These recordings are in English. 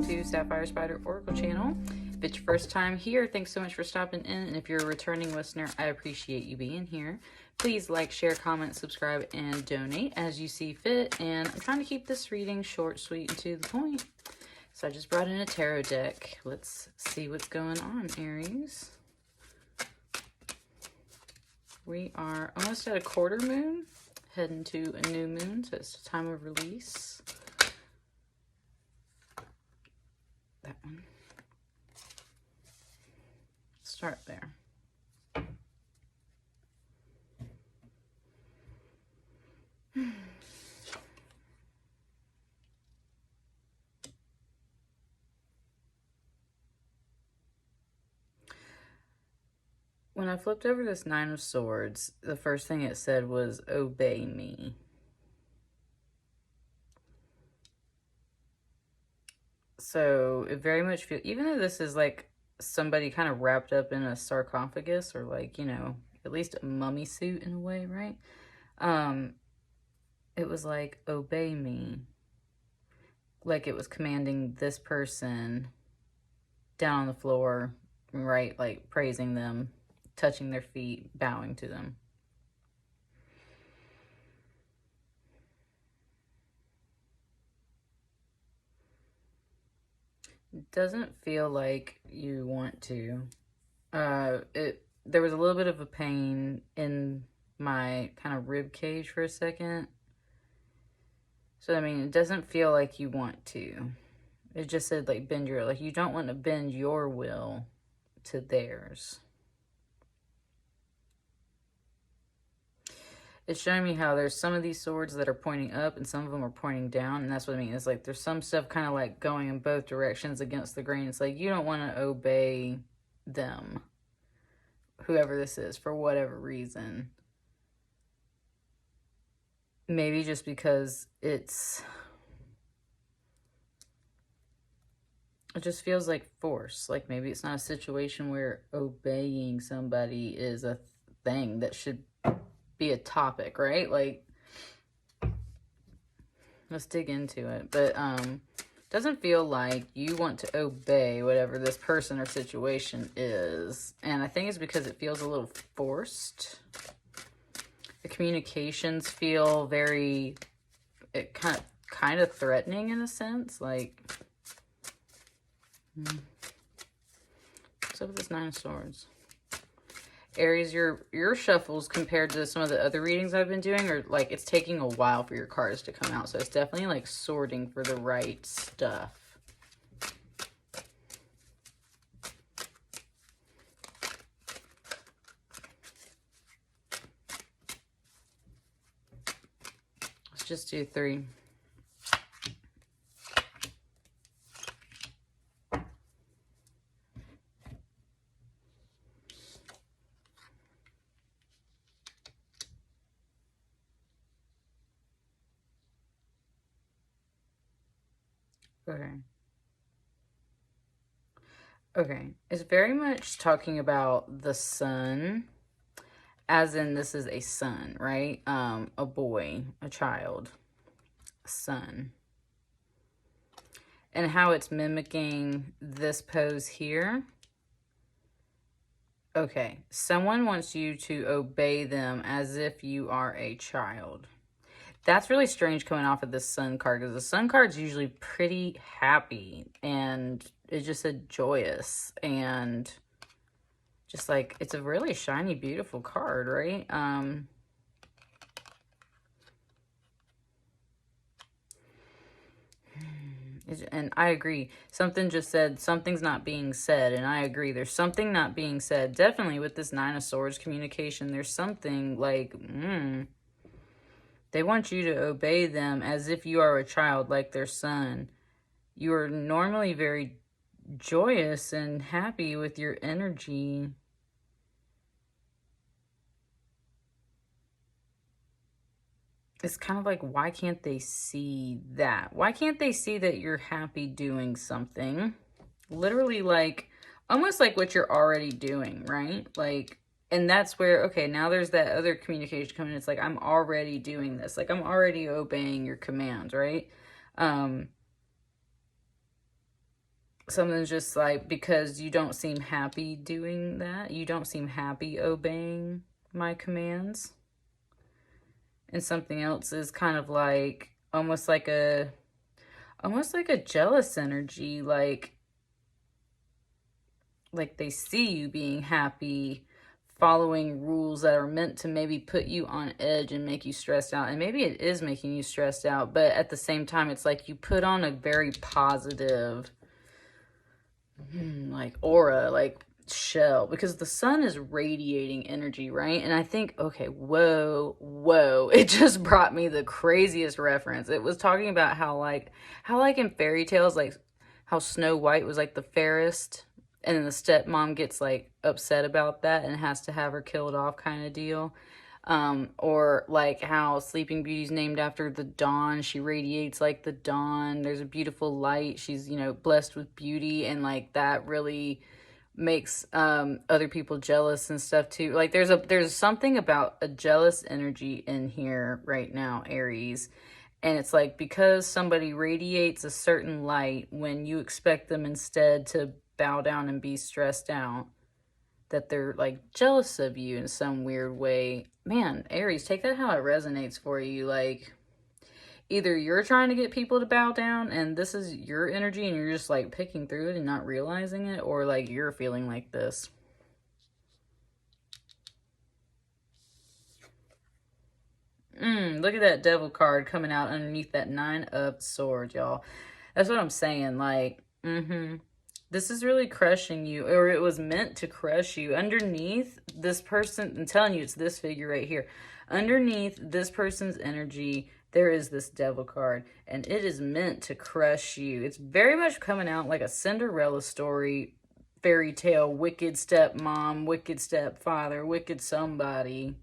welcome to Sapphire Spider Oracle channel. If it's your first time here, thanks so much for stopping in, and if you're a returning listener, I appreciate you being here. Please like, share, comment, subscribe, and donate as you see fit, and I'm trying to keep this reading short, sweet, and to the point. So I just brought in a tarot deck. Let's see what's going on, Aries. We are almost at a quarter moon, heading to a new moon, so it's a time of release. That one. Start there. When I flipped over this Nine of Swords, the first thing it said was, obey me. So it very much feels, even though this is like somebody kind of wrapped up in a sarcophagus or like, you know, at least a mummy suit in a way, right? It was like, obey me. Like it was commanding this person down on the floor, right? Like praising them, touching their feet, bowing to them. It doesn't feel like you want to. There was a little bit of a pain in my kind of rib cage for a second. So, I mean, it doesn't feel like you want to. It just said, like, bend your, like, you don't want to bend your will to theirs. It's showing me how there's some of these swords that are pointing up and some of them are pointing down. And that's what I mean. It's like there's some stuff kind of like going in both directions against the grain. It's like you don't want to obey them, whoever this is, for whatever reason. Maybe just because it just feels like force. Like maybe it's not a situation where obeying somebody is a thing that should be a topic, right? Like, let's dig into it. But doesn't feel like you want to obey whatever this person or situation is. And I think it's because it feels a little forced. The communications feel very, it kind of threatening in a sense. Like, what's up with this Nine of Swords? Aries, your shuffles compared to some of the other readings I've been doing are like, it's taking a while for your cards to come out. So it's definitely like sorting for the right stuff. Let's just do 3. Okay, it's very much talking about the sun, as in this is a son, right? A boy, a child, a son. And how it's mimicking this pose here. Okay, someone wants you to obey them as if you are a child. That's really strange coming off of this sun card, because the sun card's usually pretty happy, and it just said joyous, and just like, it's a really shiny, beautiful card, right? And I agree. Something just said, something's not being said, and I agree. There's something not being said. Definitely with this Nine of Swords communication, there's something like, they want you to obey them as if you are a child, like their son. You are normally very joyous and happy with your energy. It's kind of like, why can't they see that? Why can't they see that you're happy doing something? Literally, like, almost like what you're already doing, right? Like, and that's where, okay, now there's that other communication coming. It's like, I'm already doing this. Like, I'm already obeying your commands, right? something's just like, because you don't seem happy doing that. You don't seem happy obeying my commands. And something else is kind of like, almost like a jealous energy, like they see you being happy, following rules that are meant to maybe put you on edge and make you stressed out. And maybe it is making you stressed out, but at the same time, it's like you put on a very positive, like aura, like shell, because the sun is radiating energy, right? And I think, okay, whoa, it just brought me the craziest reference. It was talking about how in fairy tales, like how Snow White was like the fairest, and then the stepmom gets like upset about that and has to have her killed off, kind of deal. Or like how Sleeping Beauty's named after the dawn. She radiates like the dawn. There's a beautiful light. She's, you know, blessed with beauty, and like that really makes other people jealous and stuff too. Like there's something about a jealous energy in here right now, Aries. And it's like, because somebody radiates a certain light, when you expect them instead to bow down and be stressed out, that they're like jealous of you in some weird way. Man, Aries, take that how it resonates for you. Like, either you're trying to get people to bow down and this is your energy and you're just like picking through it and not realizing it, or like you're feeling like this. Look at that devil card coming out underneath that 9 of Swords, y'all. That's what I'm saying. Like, this is really crushing you, or it was meant to crush you. Underneath this person, I'm telling you, it's this figure right here. Underneath this person's energy, there is this devil card, and it is meant to crush you. It's very much coming out like a Cinderella story, fairy tale, wicked stepmom, wicked stepfather, wicked somebody,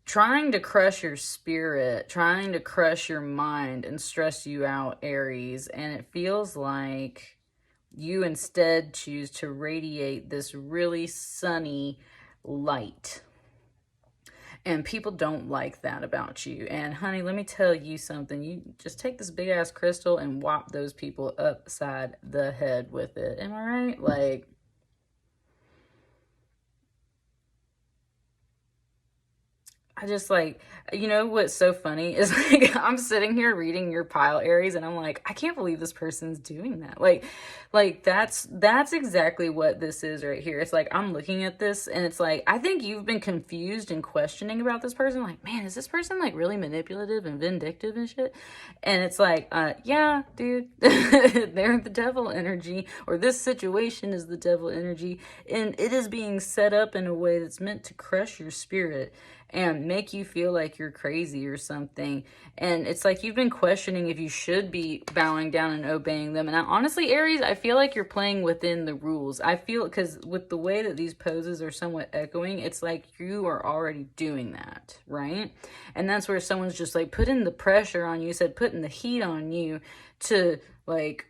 trying to crush your spirit, trying to crush your mind and stress you out, Aries. And it feels like you instead choose to radiate this really sunny light. And people don't like that about you. And honey, let me tell you something. You just take this big ass crystal and whop those people upside the head with it. Am I right? Like, I just like, you know what's so funny is like, I'm sitting here reading your pile, Aries, and I'm like, I can't believe this person's doing that. Like that's exactly what this is right here. It's like, I'm looking at this and it's like, I think you've been confused and questioning about this person. Like, man, is this person like really manipulative and vindictive and shit? And it's like, yeah, dude, they're the devil energy, or this situation is the devil energy, and it is being set up in a way that's meant to crush your spirit and make you feel like you're crazy or something. And it's like you've been questioning if you should be bowing down and obeying them. And honestly, Aries, I feel like you're playing within the rules. I feel, because with the way that these poses are somewhat echoing, it's like you are already doing that, right? And that's where someone's just like putting the pressure on you, putting the heat on you to like,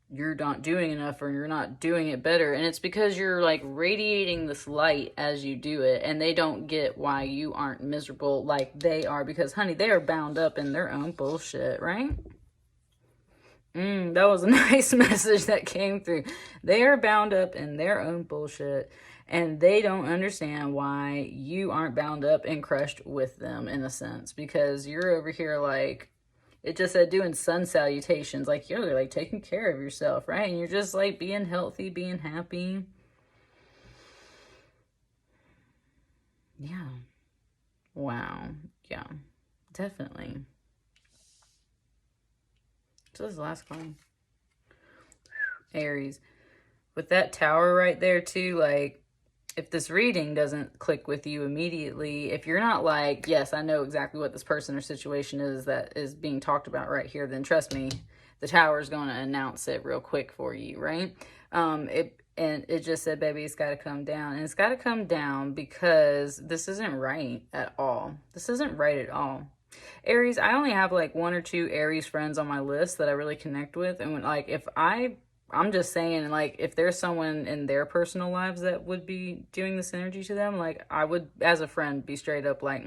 you're not doing enough or you're not doing it better. And it's because you're like radiating this light as you do it, and they don't get why you aren't miserable like they are, because honey, they are bound up in their own bullshit, right? That was a nice message that came through. They are bound up in their own bullshit, and they don't understand why you aren't bound up and crushed with them, in a sense, because you're over here like, it just said doing sun salutations, like, yo, they're like taking care of yourself, right? And you're just like being healthy, being happy. Yeah. Wow. Yeah. Definitely. So this is the last one. Aries. With that tower right there too, like, if this reading doesn't click with you immediately, if you're not like, yes, I know exactly what this person or situation is that is being talked about right here, then trust me, the tower is going to announce it real quick for you, right? It just said, baby, it's got to come down. And it's got to come down because this isn't right at all. This isn't right at all. Aries, I only have like 1 or 2 Aries friends on my list that I really connect with. And when, like, if I I'm just saying, like, if there's someone in their personal lives that would be doing this energy to them, like, I would, as a friend, be straight up like,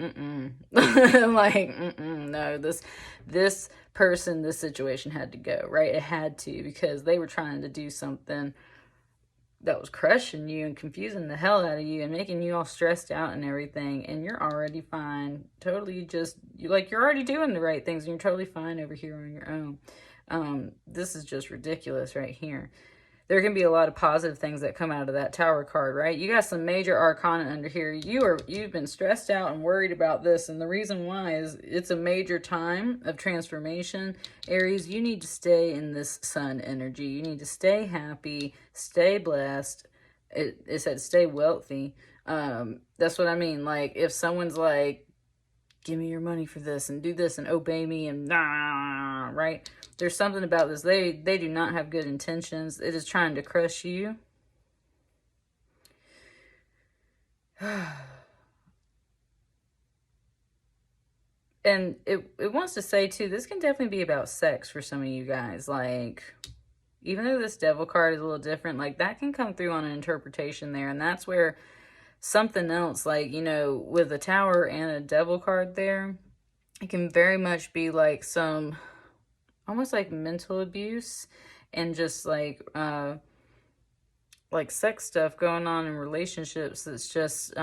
like, no, this person, this situation had to go, right? It had to, because they were trying to do something that was crushing you and confusing the hell out of you and making you all stressed out and everything, and you're already fine. Totally just, you're already doing the right things and you're totally fine over here on your own. This is just ridiculous right here. There can be a lot of positive things that come out of that Tower card, right? You got some major arcana under here. You've been stressed out and worried about this, and the reason why is it's a major time of transformation. Aries, you need to stay in this sun energy. You need to stay happy, stay blessed. It said stay wealthy. That's what I mean. Like, if someone's like, give me your money for this and do this and obey me and nah, right? There's something about this. They do not have good intentions. It is trying to crush you. And it wants to say, too, this can definitely be about sex for some of you guys. Like, even though this devil card is a little different, like, that can come through on an interpretation there. And that's where something else, like, you know, with a Tower and a devil card there, it can very much be like some almost like mental abuse and just like sex stuff going on in relationships that's just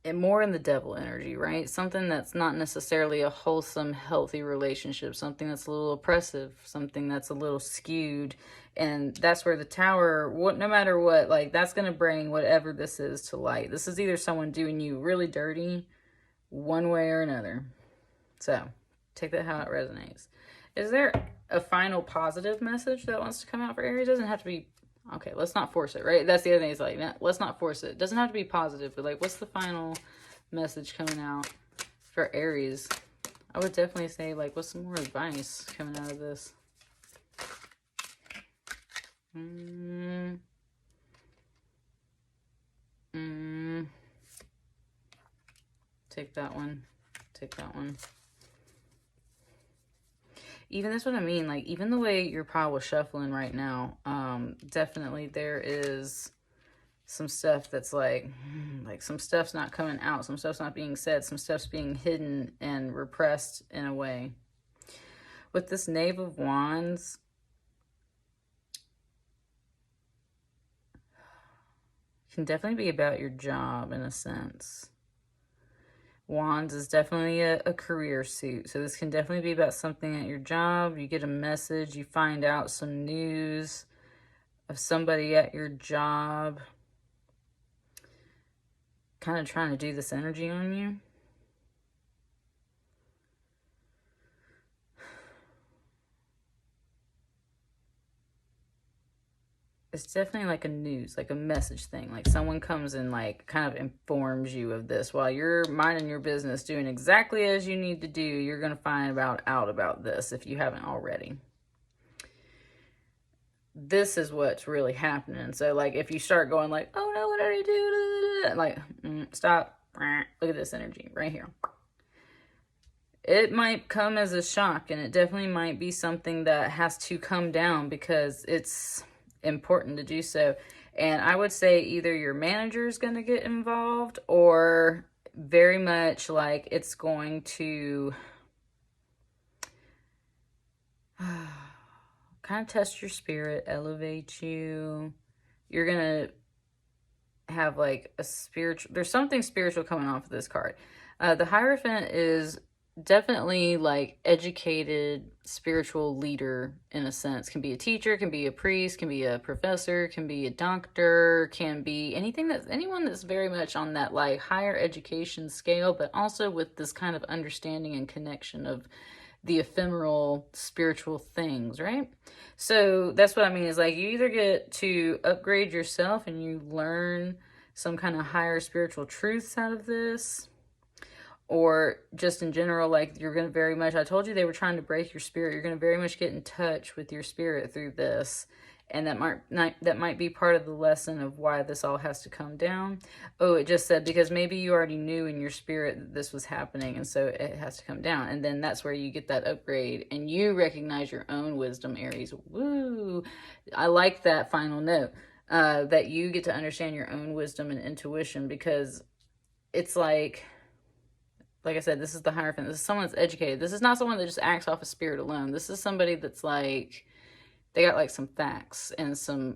and more in the devil energy, right? Something that's not necessarily a wholesome, healthy relationship, something that's a little oppressive, something that's a little skewed. And that's where the Tower, no matter what, like, that's going to bring whatever this is to light. This is either someone doing you really dirty one way or another. So take that how it resonates. Is there a final positive message that wants to come out for Aries? It doesn't have to be, okay, let's not force it, right? That's the other thing. It's like, let's not force it. It doesn't have to be positive, but like, what's the final message coming out for Aries? I would definitely say, like, what's some more advice coming out of this? Take that one. Take that one. Even that's what I mean. Like, even the way your pile was shuffling right now, definitely there is some stuff that's like some stuff's not coming out. Some stuff's not being said. Some stuff's being hidden and repressed in a way. With this Knave of Wands, can definitely be about your job in a sense. Wands is definitely a career suit. So this can definitely be about something at your job. You get a message. You find out some news of somebody at your job kind of trying to do this energy on you. It's definitely like a news, like a message thing. Like someone comes and like kind of informs you of this while you're minding your business, doing exactly as you need to do. You're going to find out about this if you haven't already. This is what's really happening. So like if you start going like, oh no, what did I do? Like, stop. Look at this energy right here. It might come as a shock, and it definitely might be something that has to come down because it's important to do so. And I would say either your manager is going to get involved, or very much like it's going to kind of test your spirit, elevate you. You're going to have like a spiritual, there's something spiritual coming off of this card. The Hierophant is definitely like educated spiritual leader in a sense. Can be a teacher, can be a priest, can be a professor, can be a doctor, can be anyone that's very much on that like higher education scale, but also with this kind of understanding and connection of the ephemeral spiritual things, right? So that's what I mean is like you either get to upgrade yourself and you learn some kind of higher spiritual truths out of this, or just in general, like you're going to very much, I told you they were trying to break your spirit. You're going to very much get in touch with your spirit through this. And that might be part of the lesson of why this all has to come down. Oh, it just said because maybe you already knew in your spirit that this was happening, and so it has to come down. And then that's where you get that upgrade, and you recognize your own wisdom, Aries. Woo! I like that final note, that you get to understand your own wisdom and intuition, because it's like I said, this is the Hierophant. This is someone that's educated. This is not someone that just acts off of spirit alone. This is somebody that's like, they got like some facts and some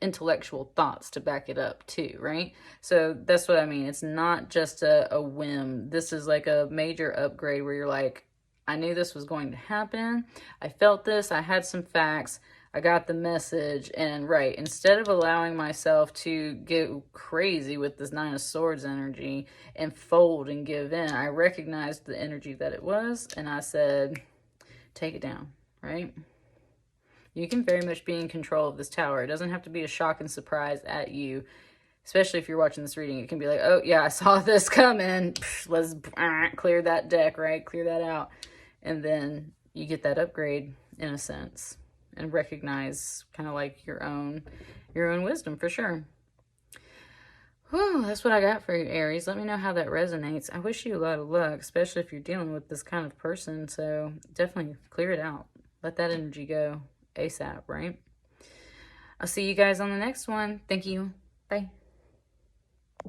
intellectual thoughts to back it up too, right? So that's what I mean. It's not just a whim. This is like a major upgrade where you're like, I knew this was going to happen. I felt this. I had some facts. I got the message. And right, instead of allowing myself to get crazy with this Nine of Swords energy and fold and give in, I recognized the energy that it was, and I said, take it down, right? You can very much be in control of this tower. It doesn't have to be a shock and surprise at you, especially if you're watching this reading. It can be like, oh, yeah, I saw this coming. Let's clear that deck, right? Clear that out. And then you get that upgrade, in a sense, and recognize kind of like your own wisdom for sure. Whew, that's what I got for you, Aries. Let me know how that resonates. I wish you a lot of luck, especially if you're dealing with this kind of person. So definitely clear it out. Let that energy go ASAP, right? I'll see you guys on the next one. Thank you. Bye.